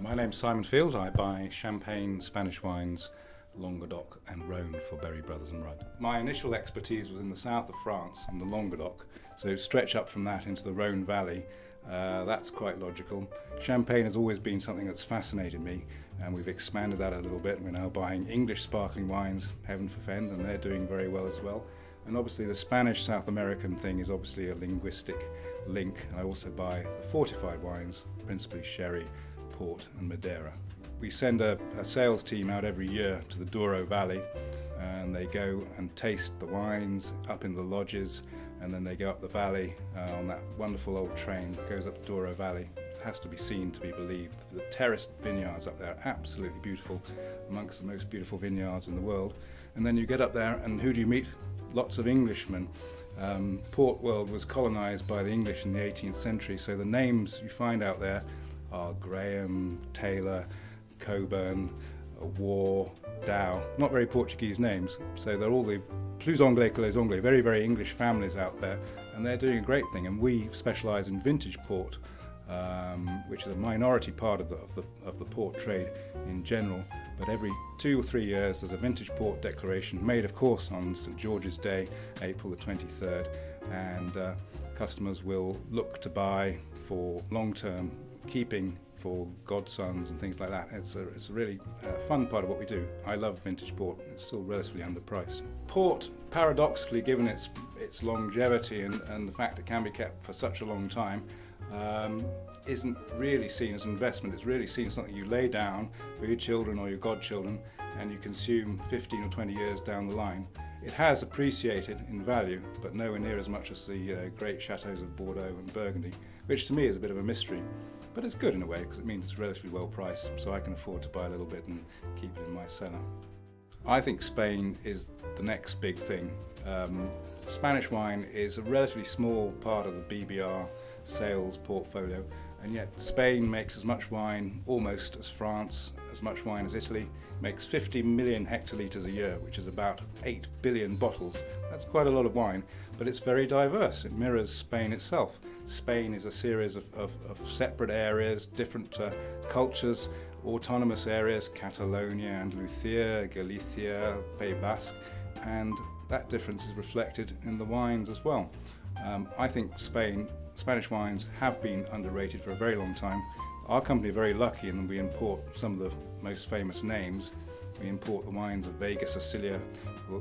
My name's Simon Field. I buy Champagne, Spanish wines, Languedoc and Rhône for Berry Brothers and Rudd. My initial expertise was in the south of France, in the Languedoc, so stretch up from that into the Rhône Valley. That's quite logical. Champagne has always been something that's fascinated me, and we've expanded that a little bit. We're now buying English sparkling wines, heaven forfend, and they're doing very well as well. And obviously the Spanish South American thing is obviously a linguistic link. I also buy the fortified wines, principally sherry, port and Madeira. We send a sales team out every year to the Douro Valley, and they go and taste the wines up in the lodges, and then they go up the valley on that wonderful old train that goes up the Douro Valley. It has to be seen to be believed. The terraced vineyards up there are absolutely beautiful, amongst the most beautiful vineyards in the world. And then you get up there, and who do you meet? Lots of Englishmen. Port World was colonised by the English in the 18th century, so the names you find out there are Graham, Taylor, Coburn, War, Dow. Not very Portuguese names, so they're all the plus anglais que les anglais, very, very English families out there, and they're doing a great thing. And we specialise in vintage port, which is a minority part of the port trade in general. But every 2 or 3 years there's a vintage port declaration made, of course, on St George's Day, April the 23rd, and customers will look to buy for long-term keeping, for godsons and things like that. It's a really fun part of what we do. I love vintage port. It's still relatively underpriced. Port, paradoxically, given its longevity and the fact it can be kept for such a long time, isn't really seen as an investment. It's really seen as something you lay down for your children or your godchildren and you consume 15 or 20 years down the line. It has appreciated in value, but nowhere near as much as the great chateaux of Bordeaux and Burgundy, which to me is a bit of a mystery. But it's good in a way, because it means it's relatively well priced, so I can afford to buy a little bit and keep it in my cellar. I think Spain is the next big thing. Spanish wine is a relatively small part of the BBR sales portfolio, and yet Spain makes as much wine almost as France, as much wine as Italy, makes 50 million hectolitres a year, which is about 8 billion bottles. That's quite a lot of wine, but it's very diverse. It mirrors Spain itself. Spain is a series of separate areas, different cultures, autonomous areas, Catalonia, Andalusia, Galicia, Pays Basque, and that difference is reflected in the wines as well. I think Spanish wines have been underrated for a very long time. Our company are very lucky in that we import some of the most famous names. We import the wines of Vega Sicilia,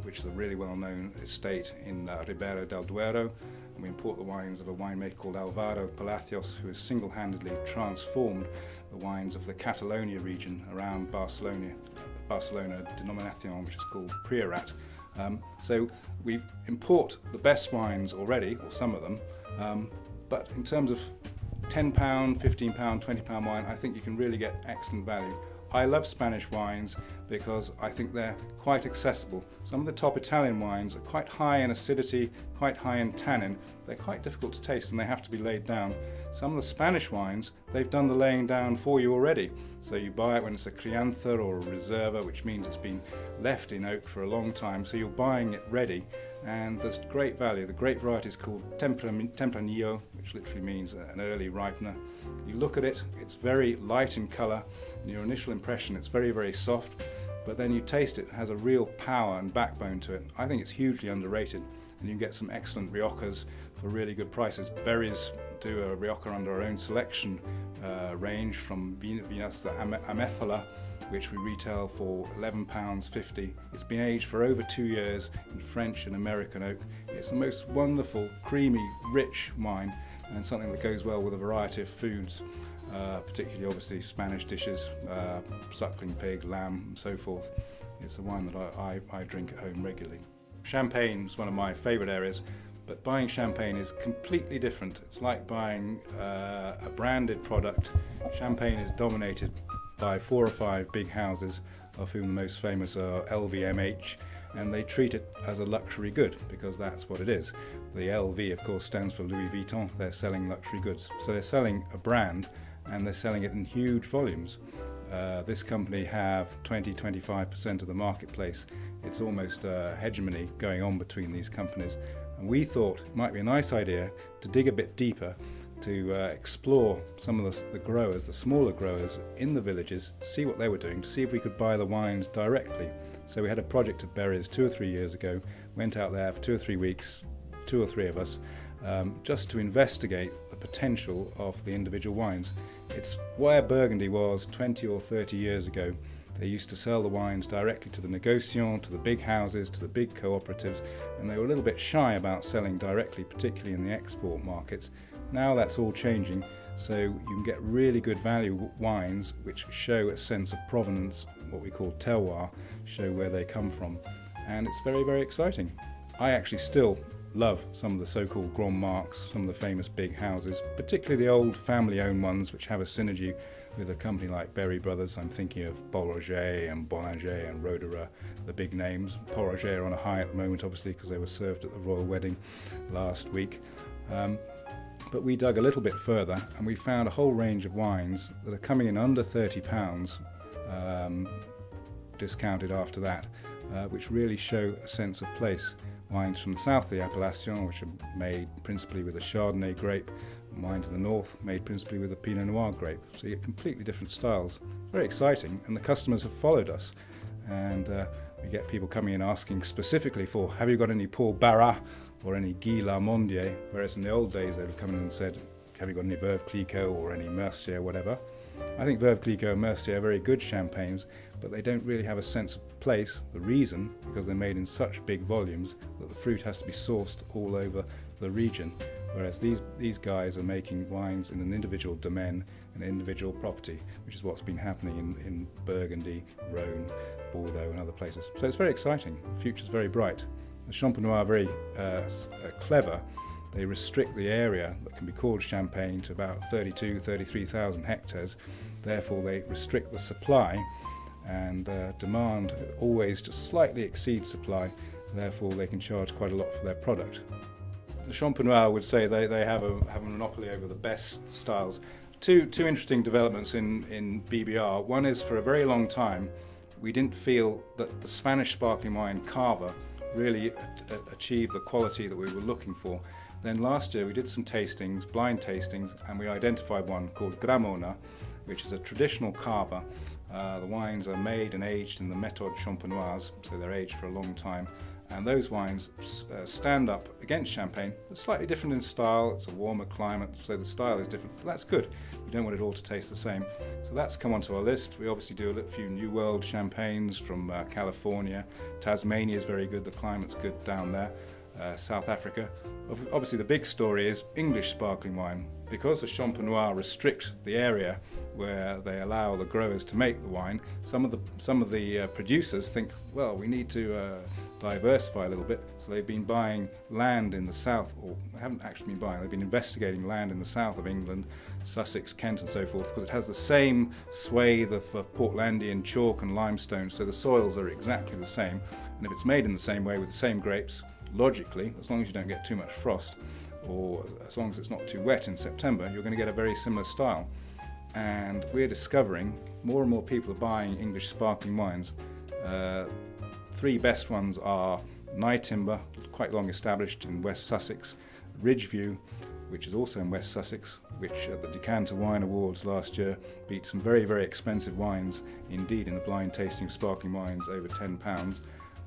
which is a really well-known estate in Ribera del Duero, and we import the wines of a winemaker called Alvaro Palacios, who has single-handedly transformed the wines of the Catalonia region around Barcelona denomination, which is called Priorat. So we import the best wines already, or some of them, but in terms of £10, £15, £20 wine, I think you can really get excellent value. I love Spanish wines because I think they're quite accessible. Some of the top Italian wines are quite high in acidity, quite high in tannin. They're quite difficult to taste and they have to be laid down. Some of the Spanish wines, they've done the laying down for you already. So you buy it when it's a crianza or a reserva, which means it's been left in oak for a long time. So you're buying it ready, and there's great value. The grape variety is called Tempranillo, which literally means an early ripener. You look at it, it's very light in colour, and your initial impression, it's very, very soft, but then you taste it, it has a real power and backbone to it. I think it's hugely underrated, and you can get some excellent Riojas for really good prices. Berries do a Rioja under our own selection range, from Vinas Amethola, which we retail for £11.50. It's been aged for over 2 years in French and American oak. It's the most wonderful, creamy, rich wine, and something that goes well with a variety of foods, particularly obviously Spanish dishes, suckling pig, lamb and so forth. It's the wine that I drink at home regularly. Champagne is one of my favourite areas, but buying champagne is completely different. It's like buying a branded product. Champagne is dominated by 4 or 5 big houses, of whom the most famous are LVMH, and they treat it as a luxury good because that's what it is. The LV, of course, stands for Louis Vuitton. They're selling luxury goods. So they're selling a brand and they're selling it in huge volumes. This company have 20-25% of the marketplace. It's almost a hegemony going on between these companies. And we thought it might be a nice idea to dig a bit deeper to explore some of the growers, the smaller growers in the villages, to see what they were doing, to see if we could buy the wines directly. So we had a project at Berries 2 or 3 years ago, went out there for 2 or 3 weeks, 2 or 3 of us, just to investigate the potential of the individual wines. It's where Burgundy was 20 or 30 years ago. They used to sell the wines directly to the négociants, to the big houses, to the big cooperatives, and they were a little bit shy about selling directly, particularly in the export markets. Now that's all changing, so you can get really good value wines which show a sense of provenance, what we call terroir, show where they come from, and it's very, very exciting. I actually still love some of the so-called Grand Marques, some of the famous big houses, particularly the old family-owned ones which have a synergy with a company like Berry Brothers. I'm thinking of Pol Roger and Bollinger and Roederer, the big names. Pol Roger are on a high at the moment, obviously, because they were served at the royal wedding last week. But we dug a little bit further and we found a whole range of wines that are coming in under £30, discounted after that, which really show a sense of place. Wines from the south of the Appellation, which are made principally with a Chardonnay grape, wines in the north made principally with a Pinot Noir grape. So you get completely different styles. Very exciting, and the customers have followed us. And we get people coming in asking specifically for, have you got any Paul Barras or any Guy Larmandier? Whereas in the old days they would have come in and said, have you got any Veuve Clicquot or any Mercier, whatever. I think Veuve Clicquot and Mercier are very good champagnes, but they don't really have a sense of place. The reason, because they're made in such big volumes, that the fruit has to be sourced all over the region. Whereas these guys are making wines in an individual domain, an individual property, which is what's been happening in Burgundy, Rhône, Bordeaux and other places. So it's very exciting. The future's very bright. The Champenois are very clever. They restrict the area that can be called Champagne to about 33,000 hectares. Therefore, they restrict the supply, and demand always just slightly exceeds supply. Therefore, they can charge quite a lot for their product. The Champenois would say they have a monopoly over the best styles. Two interesting developments in BBR. One is, for a very long time, we didn't feel that the Spanish sparkling wine Cava really achieved the quality that we were looking for. Then last year we did some tastings, blind tastings, and we identified one called Gramona, which is a traditional Cava. The wines are made and aged in the Méthode Champenoise, so they're aged for a long time. And those wines stand up against Champagne. They're slightly different in style, it's a warmer climate, so the style is different, but that's good. We don't want it all to taste the same. So that's come onto our list. We obviously do a few New World champagnes from California. Tasmania is very good, the climate's good down there. South Africa. Obviously the big story is English sparkling wine. Because the Champenois restrict the area where they allow the growers to make the wine, some of the producers think, well, we need to diversify a little bit. So they've been buying land in the south, or they haven't actually been buying, they've been investigating land in the south of England, Sussex, Kent and so forth, because it has the same swathe of Portlandian chalk and limestone, so the soils are exactly the same. And if it's made in the same way with the same grapes, logically, as long as you don't get too much frost, or as long as it's not too wet in September, you're going to get a very similar style. And we're discovering more and more people are buying English sparkling wines. 3 best ones are Nye Timber, quite long established in West Sussex, Ridgeview, which is also in West Sussex, which at the Decanter Wine Awards last year beat some very, very expensive wines indeed in the blind tasting of sparkling wines over £10.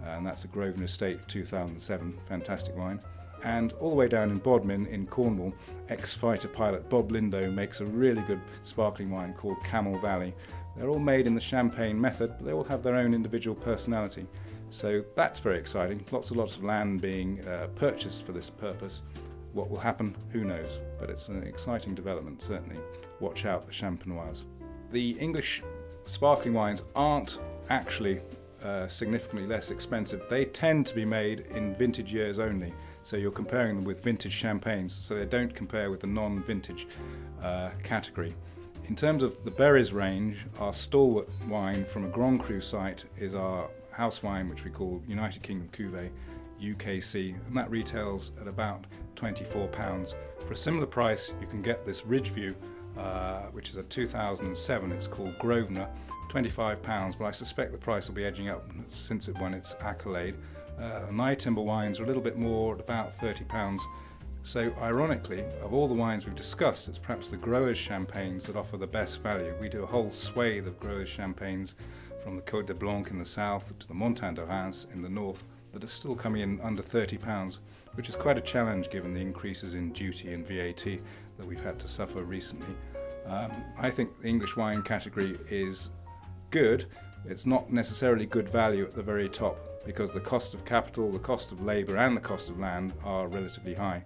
And that's a Grosvenor Estate 2007, fantastic wine. And all the way down in Bodmin in Cornwall, ex-fighter pilot Bob Lindo makes a really good sparkling wine called Camel Valley. They're all made in the Champagne method, but they all have their own individual personality. So that's very exciting. Lots of land being purchased for this purpose. What will happen, who knows? But it's an exciting development, certainly. Watch out, the Champenois. The English sparkling wines aren't actually significantly less expensive. They tend to be made in vintage years only, so you're comparing them with vintage champagnes, so they don't compare with the non-vintage category. In terms of the Berries range, our stalwart wine from a Grand Cru site is our house wine, which we call United Kingdom Cuvée, UKC, and that retails at about £24. For a similar price, you can get this Ridgeview, which is a 2007, it's called Grosvenor, £25, but I suspect the price will be edging up since it won its accolade. Nye Timber wines are a little bit more, at about £30, So ironically, of all the wines we've discussed, it's perhaps the growers' champagnes that offer the best value. We do a whole swathe of growers' champagnes from the Côte de Blanc in the south to the Montagne de Reims in the north that are still coming in under £30, which is quite a challenge given the increases in duty and VAT that we've had to suffer recently. I think the English wine category is good. It's not necessarily good value at the very top because the cost of capital, the cost of labour and the cost of land are relatively high.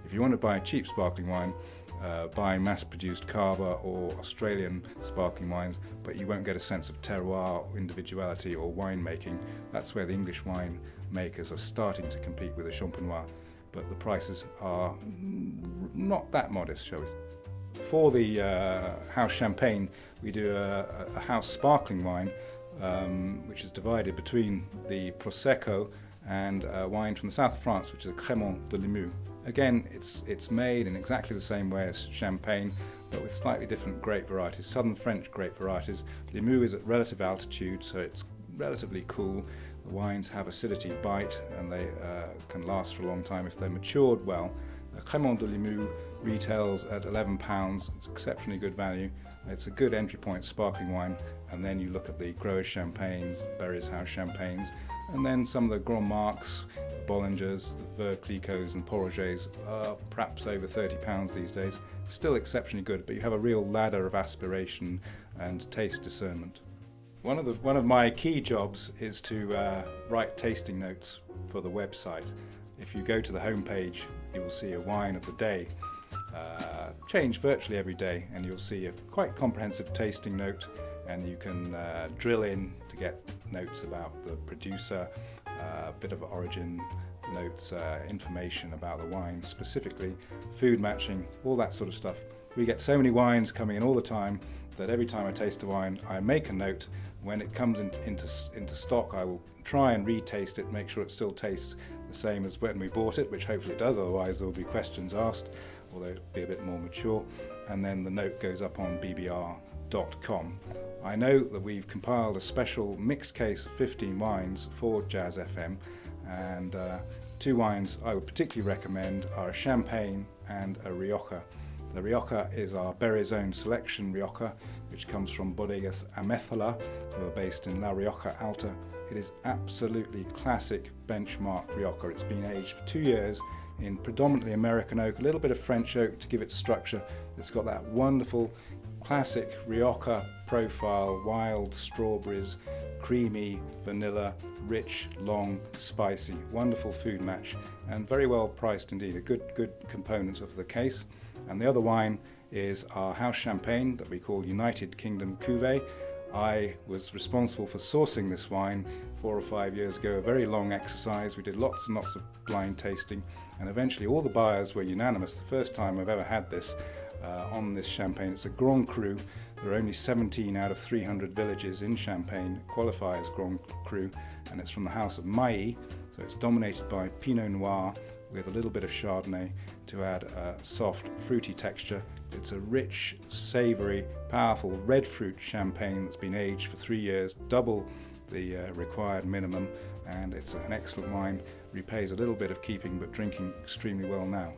If you want to buy cheap sparkling wine, buy mass-produced Cava or Australian sparkling wines, but you won't get a sense of terroir, individuality or winemaking. That's where the English wine makers are starting to compete with the Champenois, but the prices are not that modest, shall we say. For the house champagne, we do a house sparkling wine, which is divided between the Prosecco and wine from the south of France, which is a Crémant de Limoux. Again, it's made in exactly the same way as champagne, but with slightly different grape varieties, southern French grape varieties. Limoux is at relative altitude, so it's relatively cool. The wines have acidity bite, and they can last for a long time if they're matured well. Crémant de Limoux retails at £11. It's exceptionally good value. It's a good entry point sparkling wine, and then you look at the growers' champagnes, Berry's house champagnes, and then some of the Grand Marques, Bollingers, the Veuve Clicquots and Pont Rogers are perhaps over £30 these days. Still exceptionally good, but you have a real ladder of aspiration and taste discernment. One of my key jobs is to write tasting notes for the website. If you go to the homepage, you will see a wine of the day, change virtually every day, and you'll see a quite comprehensive tasting note, and you can drill in to get notes about the producer, a bit of origin notes, information about the wine specifically, food matching, all that sort of stuff. We get so many wines coming in all the time that every time I taste a wine, I make a note. When it comes into stock, I will try and retaste it, make sure it still tastes the same as when we bought it, which hopefully it does, otherwise there will be questions asked, although it'll be a bit more mature. And then the note goes up on bbr.com. I know that we've compiled a special mixed case of 15 wines for Jazz FM, and two wines I would particularly recommend are a Champagne and a Rioja. The Rioja is our Berry's own selection Rioja, which comes from Bodegas Amézaga, who are based in La Rioja Alta. It is absolutely classic benchmark Rioja. It's been aged for 2 years in predominantly American oak, a little bit of French oak to give it structure. It's got that wonderful classic Rioja profile, wild strawberries, creamy vanilla, rich, long, spicy, wonderful food match, and very well priced indeed, a good component of the case. And the other wine is our house champagne that we call United Kingdom Cuvée. I was responsible for sourcing this wine 4 or 5 years ago, a very long exercise. We did lots and lots of blind tasting, and eventually all the buyers were unanimous. The first time I've ever had this on this champagne. It's a Grand Cru. There are only 17 out of 300 villages in Champagne qualify as Grand Cru, and it's from the house of Mailly, so it's dominated by Pinot Noir with a little bit of Chardonnay to add a soft, fruity texture. It's a rich, savoury, powerful red fruit champagne that's been aged for 3 years, double the required minimum, and it's an excellent wine. Repays a little bit of keeping but drinking extremely well now.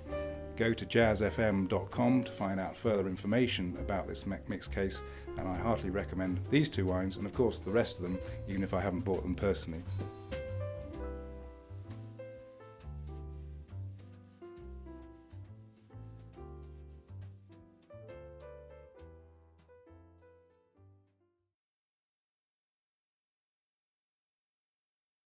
Go to jazzfm.com to find out further information about this mixed case, and I heartily recommend these two wines and of course the rest of them, even if I haven't bought them personally.